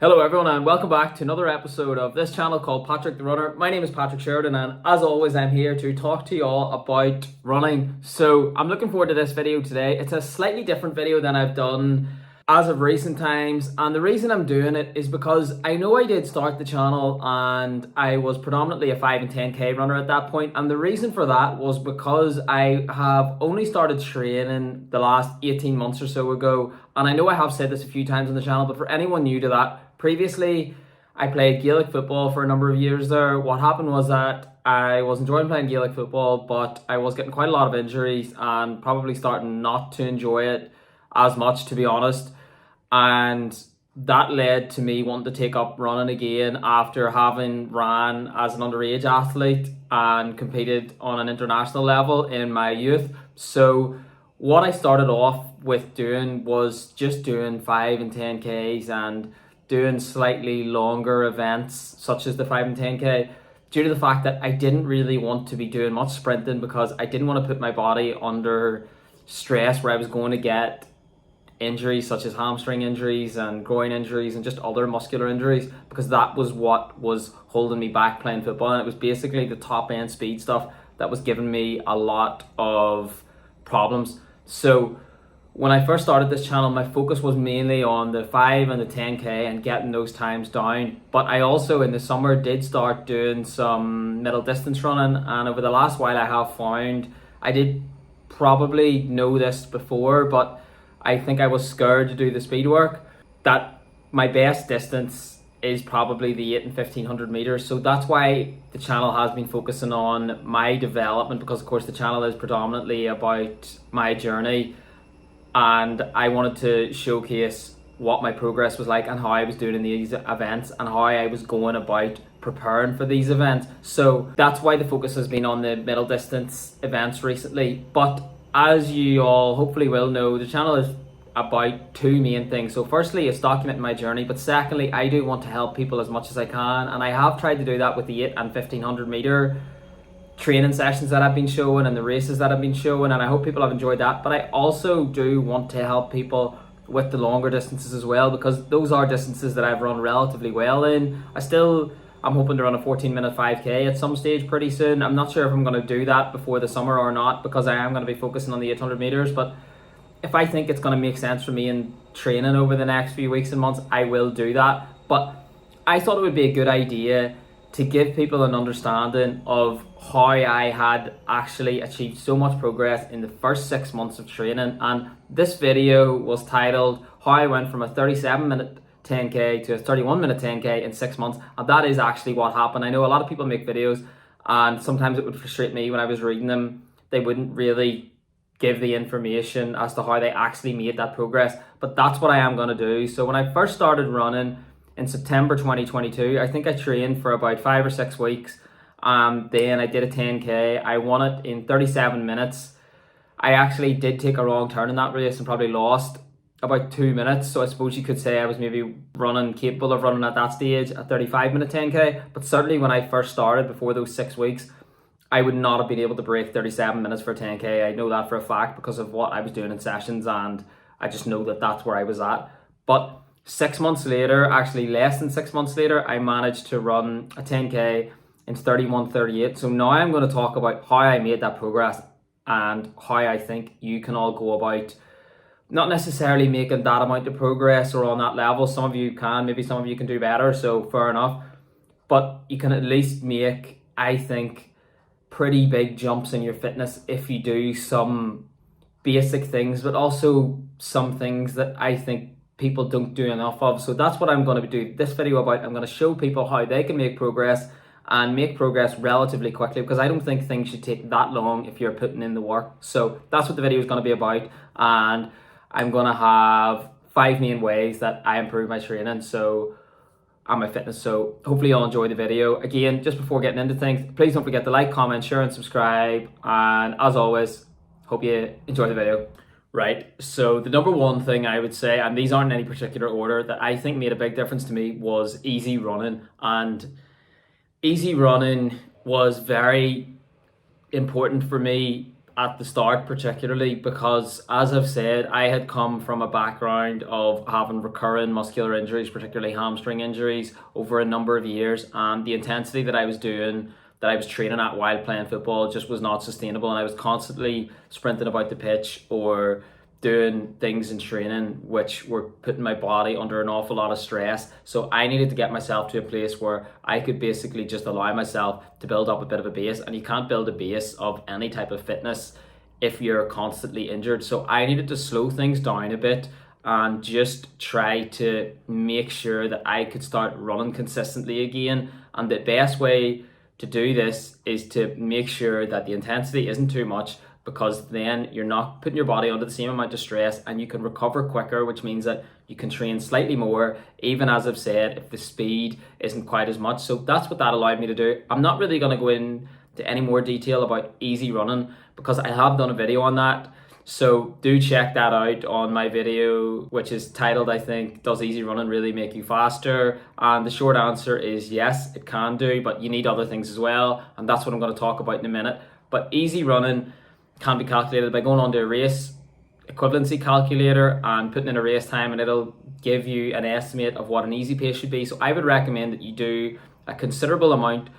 Hello everyone and welcome back to another episode of this channel called Patrick the Runner. My name is Patrick Sheridan and as always I'm here to talk to you all about running. So I'm looking forward to this video today. It's a slightly different video than I've done as of recent times, and the reason I'm doing it is because I know I did start the channel and I was predominantly a 5 and 10k runner at that point, and the reason for that was because I have only started training the last 18 months or so ago. And I know I have said this a few times on the channel, but for anyone new to that, previously I played Gaelic football for a number of years there. What happened was that I was enjoying playing Gaelic football, but I was getting quite a lot of injuries and probably starting not to enjoy it as much, to be honest. And that led to me wanting to take up running again after having ran as an underage athlete and competed on an international level in my youth. So what I started off with doing was just doing 5 and 10Ks and doing slightly longer events such as the 5 and 10K, due to the fact that I didn't really want to be doing much sprinting because I didn't want to put my body under stress where I was going to get injuries such as hamstring injuries and groin injuries and just other muscular injuries, because that was what was holding me back playing football. And it was basically the top end speed stuff that was giving me a lot of problems. So when I first started this channel, my focus was mainly on the 5 and the 10k and getting those times down. But I also in the summer did start doing some middle distance running, and over the last while I have found, I did probably know this before, but I think I was scared to do the speed work, that my best distance is probably the 8 and 1500 meters. So that's why the channel has been focusing on my development, because of course the channel is predominantly about my journey, and I wanted to showcase what my progress was like and how I was doing in these events and how I was going about preparing for these events. So that's why the focus has been on the middle distance events recently. But as you all hopefully will know, the channel is about two main things. So firstly, it's documenting my journey, but secondly, I do want to help people as much as I can, and I have tried to do that with the 8 and 1500 meter training sessions that I've been showing and the races that I've been showing, and I hope people have enjoyed that. But I also do want to help people with the longer distances as well, because those are distances that I've run relatively well in. I'm hoping to run a 14-minute 5k at some stage pretty soon. I'm not sure if I'm going to do that before the summer or not, because I am going to be focusing on the 800 meters. But if I think it's going to make sense for me in training over the next few weeks and months, I will do that. But I thought it would be a good idea to give people an understanding of how I had actually achieved so much progress in the first 6 months of training. And this video was titled How I Went from a 37-minute 10k to a 31-minute 10k in 6 months, and that is actually what happened. I know a lot of people make videos and sometimes it would frustrate me when I was reading them. They wouldn't really give the information as to how they actually made that progress, but that's what I am going to do. So when I first started running in September 2022, I think I trained for about 5 or 6 weeks. Then I did a 10k. I won it in 37 minutes. I actually did take a wrong turn in that race and probably lost about 2 minutes, so I suppose you could say I was maybe capable of running at that stage a 35-minute 10k. But certainly when I first started, before those 6 weeks, I would not have been able to break 37 minutes for a 10k. I know that for a fact because of what I was doing in sessions, and I just know that that's where I was at. But 6 months later, actually less than 6 months later, I managed to run a 10k in 31:38. So now I'm going to talk about how I made that progress and how I think you can all go about not necessarily making that amount of progress or on that level. Some of you can, maybe some of you can do better, so fair enough. But you can at least make, I think, pretty big jumps in your fitness if you do some basic things, but also some things that I think people don't do enough of. So that's what I'm going to do this video about. I'm going to show people how they can make progress and make progress relatively quickly, because I don't think things should take that long if you're putting in the work. So that's what the video is going to be about, and I'm going to have 5 main ways that I improve my training and my fitness. So hopefully you'll enjoy the video. Again, just before getting into things, please don't forget to like, comment, share and subscribe. And as always, hope you enjoy the video. Right, so the number one thing I would say, and these aren't in any particular order, that I think made a big difference to me was easy running. And easy running was very important for me at the start, particularly because, as I've said, I had come from a background of having recurring muscular injuries, particularly hamstring injuries, over a number of years, and the intensity that I was doing, that I was training at while playing football, just was not sustainable, and I was constantly sprinting about the pitch or doing things in training which were putting my body under an awful lot of stress. So I needed to get myself to a place where I could basically just allow myself to build up a bit of a base, and you can't build a base of any type of fitness if you're constantly injured. So I needed to slow things down a bit and just try to make sure that I could start running consistently again. And the best way to do this is to make sure that the intensity isn't too much, because then you're not putting your body under the same amount of stress and you can recover quicker, which means that you can train slightly more, even as I've said, if the speed isn't quite as much. So that's what that allowed me to do. I'm not really going to go into any more detail about easy running because I have done a video on that. So do check that out on my video, which is titled, I think, Does Easy Running Really Make You Faster? And the short answer is yes, it can do, but you need other things as well. And that's what I'm going to talk about in a minute. But easy running can be calculated by going onto a race equivalency calculator and putting in a race time, and it'll give you an estimate of what an easy pace should be. So I would recommend that you do a considerable amount,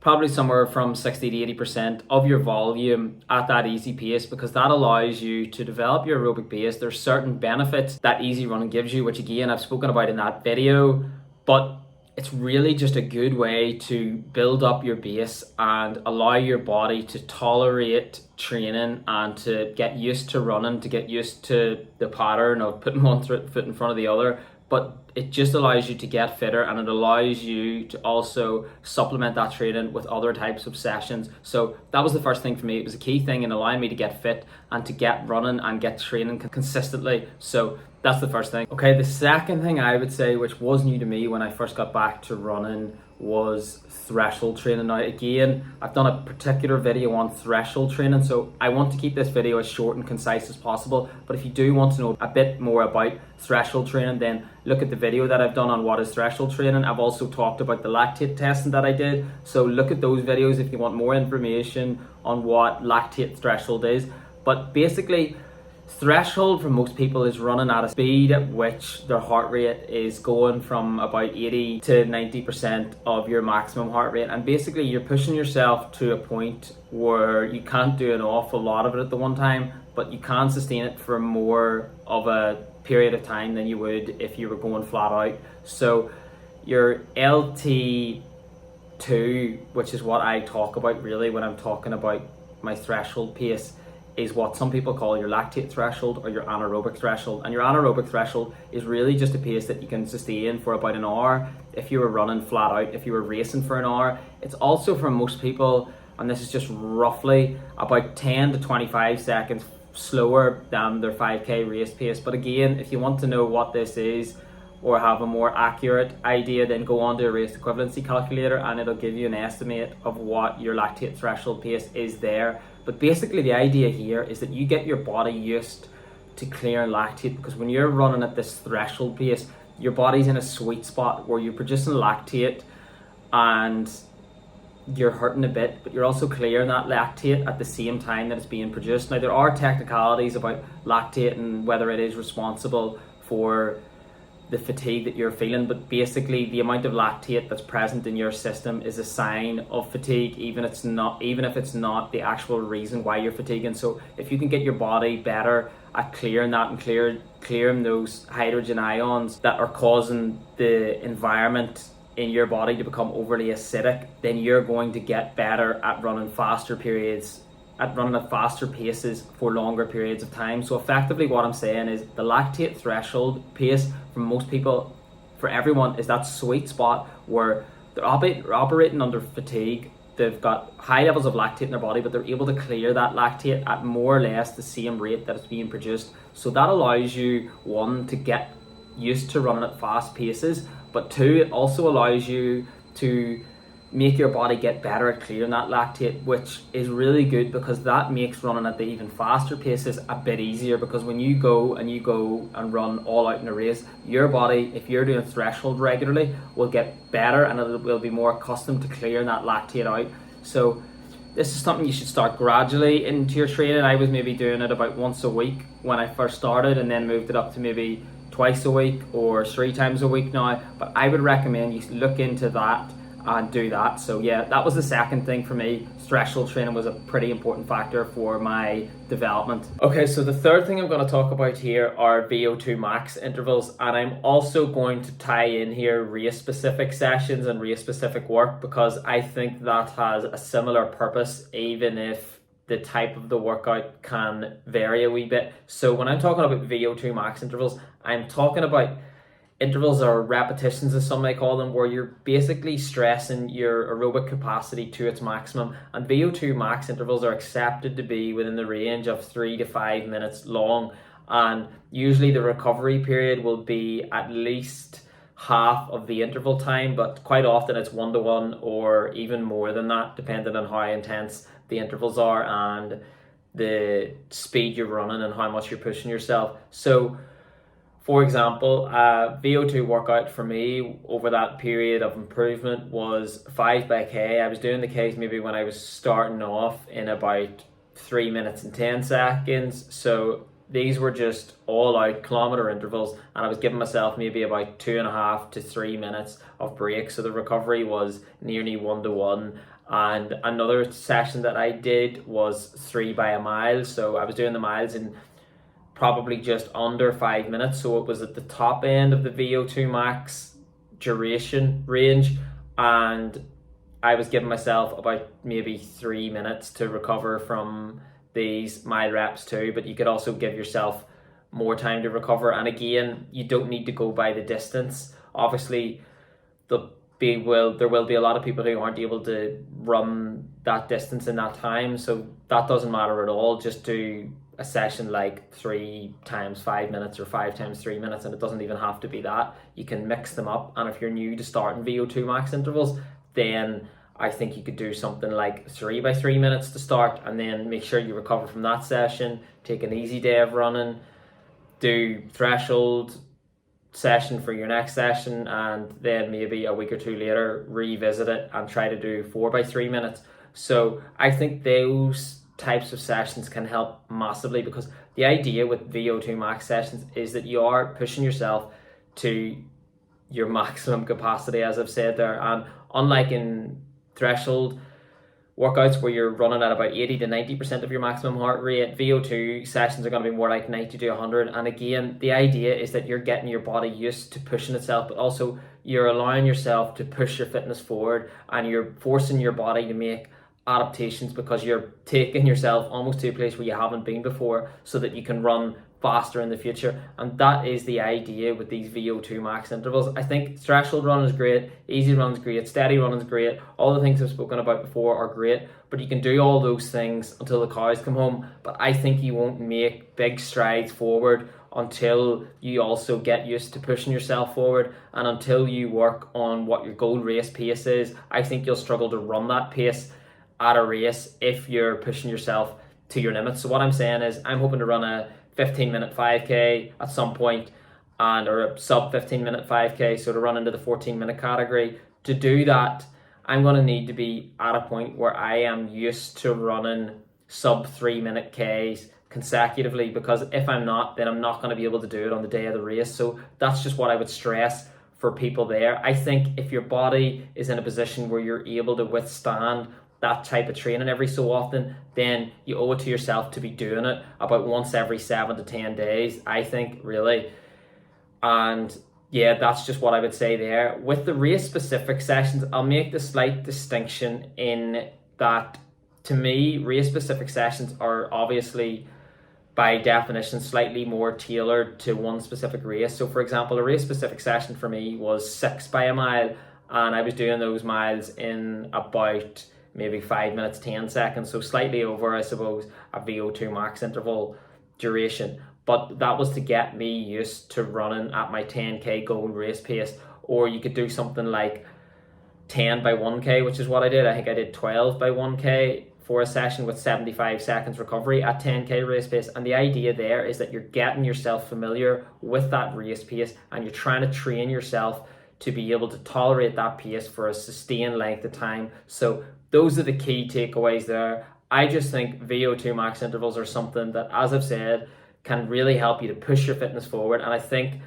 probably somewhere from 60 to 80% of your volume at that easy pace, because that allows you to develop your aerobic base. There's certain benefits that easy running gives you, which again I've spoken about in that video, but it's really just a good way to build up your base and allow your body to tolerate training and to get used to running, to get used to the pattern of putting one foot in front of the other. But it just allows you to get fitter, and it allows you to also supplement that training with other types of sessions. So that was the first thing for me. It was a key thing in allowing me to get fit and to get running and get training consistently. So that's the first thing. Okay, the second thing I would say, which was new to me when I first got back to running, was threshold training. Now again, I've done a particular video on threshold training, so I want to keep this video as short and concise as possible. But if you do want to know a bit more about threshold training, then look at the video that I've done on what is threshold training. I've also talked about the lactate testing that I did, so look at those videos if you want more information on what lactate threshold is. But basically, threshold for most people is running at a speed at which their heart rate is going from about 80 to 90% of your maximum heart rate, and basically you're pushing yourself to a point where you can't do an awful lot of it at the one time, but you can sustain it for more of a period of time than you would if you were going flat out. So your LT2, which is what I talk about really when I'm talking about my threshold pace, is what some people call your lactate threshold or your anaerobic threshold. And your anaerobic threshold is really just a pace that you can sustain for about an hour if you were running flat out, if you were racing for an hour. It's also, for most people, and this is just roughly, about 10 to 25 seconds slower than their 5k race pace. But again, if you want to know what this is or have a more accurate idea, then go on to a race equivalency calculator and it'll give you an estimate of what your lactate threshold pace is there. But basically the idea here is that you get your body used to clearing lactate, because when you're running at this threshold pace, your body's in a sweet spot where you're producing lactate and you're hurting a bit, but you're also clearing that lactate at the same time that it's being produced. Now there are technicalities about lactate and whether it is responsible for the fatigue that you're feeling, but basically the amount of lactate that's present in your system is a sign of fatigue, even if it's not the actual reason why you're fatiguing. So if you can get your body better at clearing that and clearing those hydrogen ions that are causing the environment in your body to become overly acidic, then you're going to get better at running faster paces for longer periods of time. So effectively what I'm saying is the lactate threshold pace for most people, for everyone, is that sweet spot where they're operating under fatigue. They've got high levels of lactate in their body, but they're able to clear that lactate at more or less the same rate that it's being produced. So that allows you, one, to get used to running at fast paces, but two, it also allows you to make your body get better at clearing that lactate, which is really good because that makes running at the even faster paces a bit easier. Because when you go and run all out in a race, your body, if you're doing threshold regularly, will get better and it will be more accustomed to clearing that lactate out. So this is something you should start gradually into your training. I was maybe doing it about once a week when I first started, and then moved it up to maybe twice a week or 3 times a week now. But I would recommend you look into that and do that. So yeah, that was the second thing for me. Threshold training was a pretty important factor for my development. Okay, so the third thing I'm going to talk about here are VO2 max intervals, and I'm also going to tie in here race specific sessions and race specific work, because I think that has a similar purpose even if the type of the workout can vary a wee bit. So when I'm talking about VO2 max intervals, I'm talking about intervals or repetitions, as some may call them, where you're basically stressing your aerobic capacity to its maximum. And VO2 max intervals are accepted to be within the range of 3 to 5 minutes long. And usually the recovery period will be at least half of the interval time, but quite often it's 1-to-1 or even more than that, depending on how intense the intervals are and the speed you're running and how much you're pushing yourself. So for example, a VO2 workout for me over that period of improvement was 5 by K. I was doing the Ks maybe when I was starting off in about 3 minutes and 10 seconds. So these were just all out kilometer intervals, and I was giving myself maybe about 2.5 to 3 minutes of break. So the recovery was nearly 1-to-1. And another session that I did was 3 by a mile. So I was doing the miles in probably just under 5 minutes, so it was at the top end of the VO2 max duration range, and I was giving myself about maybe 3 minutes to recover from these mile reps too. But you could also give yourself more time to recover, and again, you don't need to go by the distance. Obviously there will be a lot of people who aren't able to run that distance in that time, so that doesn't matter at all. Just do a session like 3 times 5 minutes or 5 times 3 minutes, and it doesn't even have to be that. You can mix them up, and if you're new to starting VO2 max intervals, then I think you could do something like 3 by 3 minutes to start, and then make sure you recover from that session, take an easy day of running, do threshold session for your next session, and then maybe a week or two later revisit it and try to do 4 by 3 minutes. So I think those types of sessions can help massively, because the idea with VO2 max sessions is that you are pushing yourself to your maximum capacity, as I've said there. And unlike in threshold workouts where you're running at about 80 to 90% of your maximum heart rate, VO2 sessions are going to be more like 90 to 100. And again, the idea is that you're getting your body used to pushing itself, but also you're allowing yourself to push your fitness forward, and you're forcing your body to make adaptations, because you're taking yourself almost to a place where you haven't been before, so that you can run faster in the future. And that is the idea with these VO2 max intervals. I think threshold run is great, easy run is great, steady run is great, all the things I've spoken about before are great, but you can do all those things until the cows come home. But I think you won't make big strides forward until you also get used to pushing yourself forward, and until you work on what your goal race pace is. I think you'll struggle to run that pace at a race if you're pushing yourself to your limits. So what I'm saying is, I'm hoping to run a 15-minute 5K at some point, or a sub 15-minute 5K, so to run into the 14-minute category. To do that, I'm going to need to be at a point where I am used to running sub 3-minute Ks consecutively, because if I'm not, then I'm not going to be able to do it on the day of the race. So that's just what I would stress for people there. I think if your body is in a position where you're able to withstand that type of training every so often, then you owe it to yourself to be doing it about once every 7 to 10 days, I think, really. And yeah, that's just what I would say there. With the race specific sessions, I'll make the slight distinction in that, to me, race specific sessions are obviously by definition slightly more tailored to one specific race. So for example, a race specific session for me was 6 by a mile, and I was doing those miles in about maybe 5 minutes 10 seconds, so slightly over, I suppose, a VO2 max interval duration. But that was to get me used to running at my 10k goal race pace. Or you could do something like 10 by 1k, which is what I did. I think I did 12 by 1k for a session with 75 seconds recovery at 10k race pace. And the idea there is that you're getting yourself familiar with that race pace, and you're trying to train yourself to be able to tolerate that pace for a sustained length of time. So those are the key takeaways there. I just think VO2 max intervals are something that, as I've said, can really help you to push your fitness forward. And I think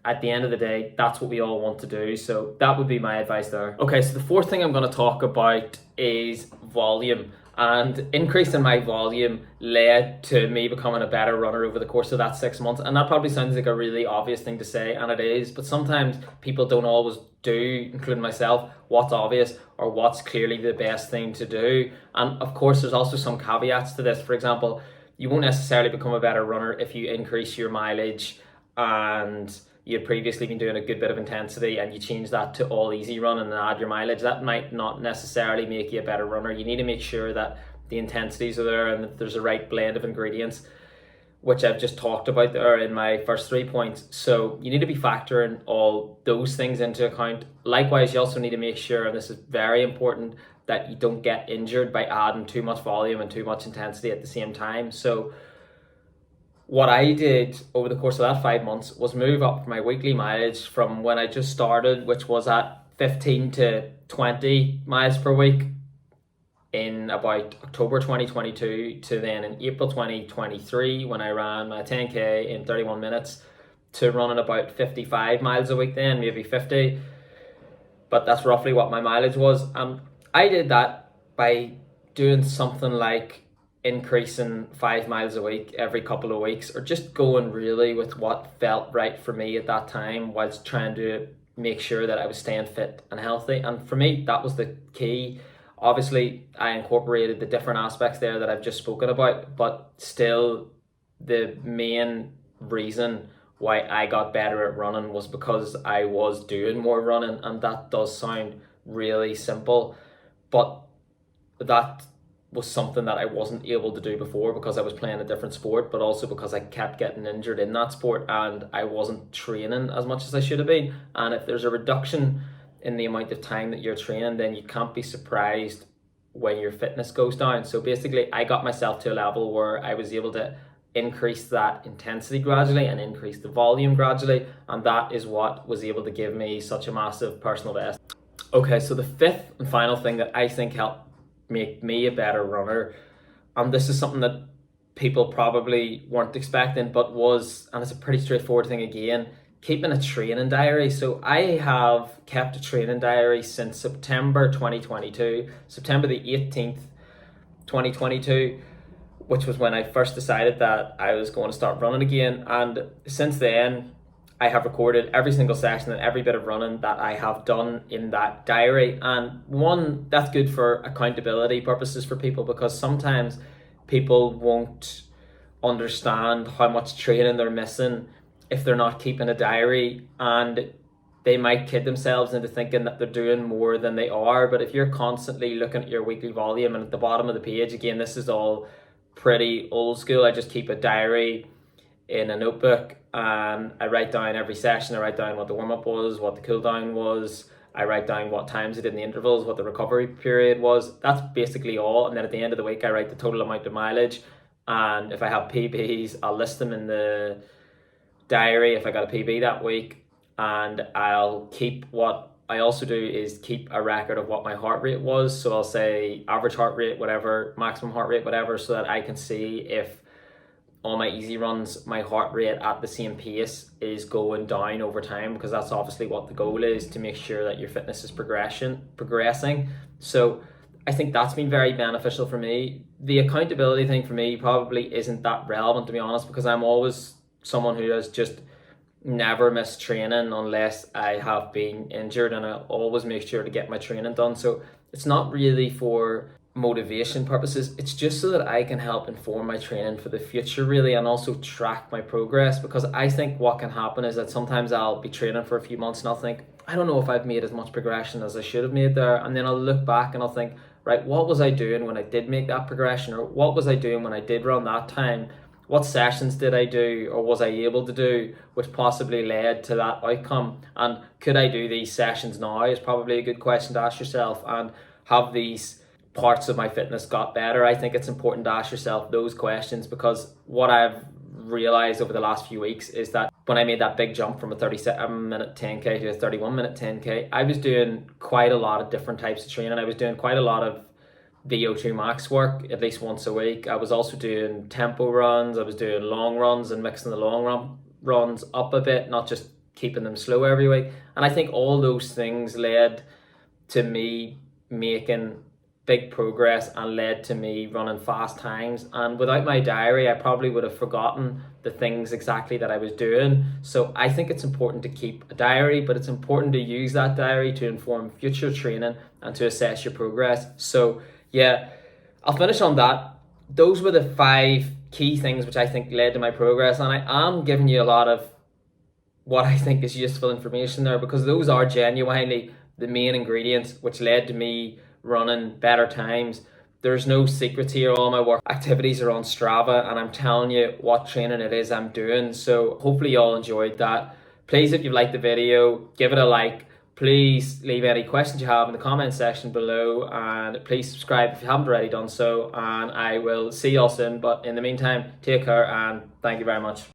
at the end of the day, that's what we all want to do. So that would be my advice there. Okay, so the fourth thing I'm going to talk about is volume. And increasing my volume led to me becoming a better runner over the course of that 6 months. And that probably sounds like a really obvious thing to say, and it is, but sometimes people don't always do, including myself, what's obvious or what's clearly the best thing to do. And of course, there's also some caveats to this. For example, you won't necessarily become a better runner if you increase your mileage and you'd previously been doing a good bit of intensity and you change that to all easy run and add your mileage. That might not necessarily make you a better runner. You need to make sure that the intensities are there and that there's a right blend of ingredients, which I've just talked about there in my first 3 points. So you need to be factoring all those things into account. Likewise, you also need to make sure, and this is very important, that you don't get injured by adding too much volume and too much intensity at the same time. So what I did over the course of that 5 months was move up my weekly mileage from when I just started, which was at 15 to 20 miles per week in about October 2022, to then in April 2023 when I ran my 10K in 31 minutes, to running about 55 miles a week then, maybe 50. But that's roughly what my mileage was. I did that by doing something like increasing 5 miles a week every couple of weeks, or just going really with what felt right for me at that time, whilst trying to make sure that I was staying fit and healthy. And for me, that was the key. Obviously, I incorporated the different aspects there that I've just spoken about, but still the main reason why I got better at running was because I was doing more running. And that does sound really simple, but that was something that I wasn't able to do before because I was playing a different sport, but also because I kept getting injured in that sport and I wasn't training as much as I should have been. And if there's a reduction in the amount of time that you're training, then you can't be surprised when your fitness goes down. So basically, I got myself to a level where I was able to increase that intensity gradually and increase the volume gradually, and that is what was able to give me such a massive personal best. Okay, so the fifth and final thing that I think helped make me a better runner, and this is something that people probably weren't expecting, but was, and it's a pretty straightforward thing again, keeping a training diary. So I have kept a training diary since September 2022, September the 18th, 2022, which was when I first decided that I was going to start running again. And since then, I have recorded every single session and every bit of running that I have done in that diary. And one, that's good for accountability purposes for people, because sometimes people won't understand how much training they're missing if they're not keeping a diary, and they might kid themselves into thinking that they're doing more than they are. But if you're constantly looking at your weekly volume, and at the bottom of the page, again, this is all pretty old school, I just keep a diary in a notebook and I write down every session. I write down what the warm-up was, what the cool down was, I write down what times I did in the intervals, what the recovery period was. That's basically all. And then at the end of the week, I write the total amount of mileage, and if I have PBs, I'll list them in the diary if I got a PB that week. And I'll keep, what I also do is keep a record of what my heart rate was. So I'll say average heart rate, whatever, maximum heart rate, whatever, so that I can see if on my easy runs, my heart rate at the same pace is going down over time, because that's obviously what the goal is, to make sure that your fitness is progressing. So I think that's been very beneficial for me. The accountability thing for me probably isn't that relevant, to be honest, because I'm always someone who has just never missed training unless I have been injured, and I always make sure to get my training done. So it's not really for motivation purposes, it's just so that I can help inform my training for the future, really, and also track my progress. Because I think what can happen is that sometimes I'll be training for a few months and I'll think, I don't know if I've made as much progression as I should have made there, and then I'll look back and I'll think, right, what was I doing when I did make that progression, or what was I doing when I did run that time? What sessions did I do, or was I able to do, which possibly led to that outcome? And could I do these sessions now is probably a good question to ask yourself. And have these parts of my fitness got better? I think it's important to ask yourself those questions, because what I've realized over the last few weeks is that when I made that big jump from a 37-minute 10K to a 31-minute 10K, I was doing quite a lot of different types of training. I was doing quite a lot of VO2 max work at least once a week. I was also doing tempo runs. I was doing long runs and mixing the runs up a bit, not just keeping them slow every week. And I think all those things led to me making big progress and led to me running fast times. And without my diary, I probably would have forgotten the things exactly that I was doing. So I think it's important to keep a diary, but it's important to use that diary to inform future training and to assess your progress. So yeah, I'll finish on that. Those were the 5 key things which I think led to my progress. And I am giving you a lot of what I think is useful information there, because those are genuinely the main ingredients which led to me running better times. There's no secrets here. All my work activities are on Strava, and I'm telling you what training it is I'm doing. So hopefully you all enjoyed that. Please, if you've liked the video, give it a like. Please leave any questions you have in the comment section below, and please subscribe if you haven't already done so, and I will see you all soon. But in the meantime, take care and thank you very much.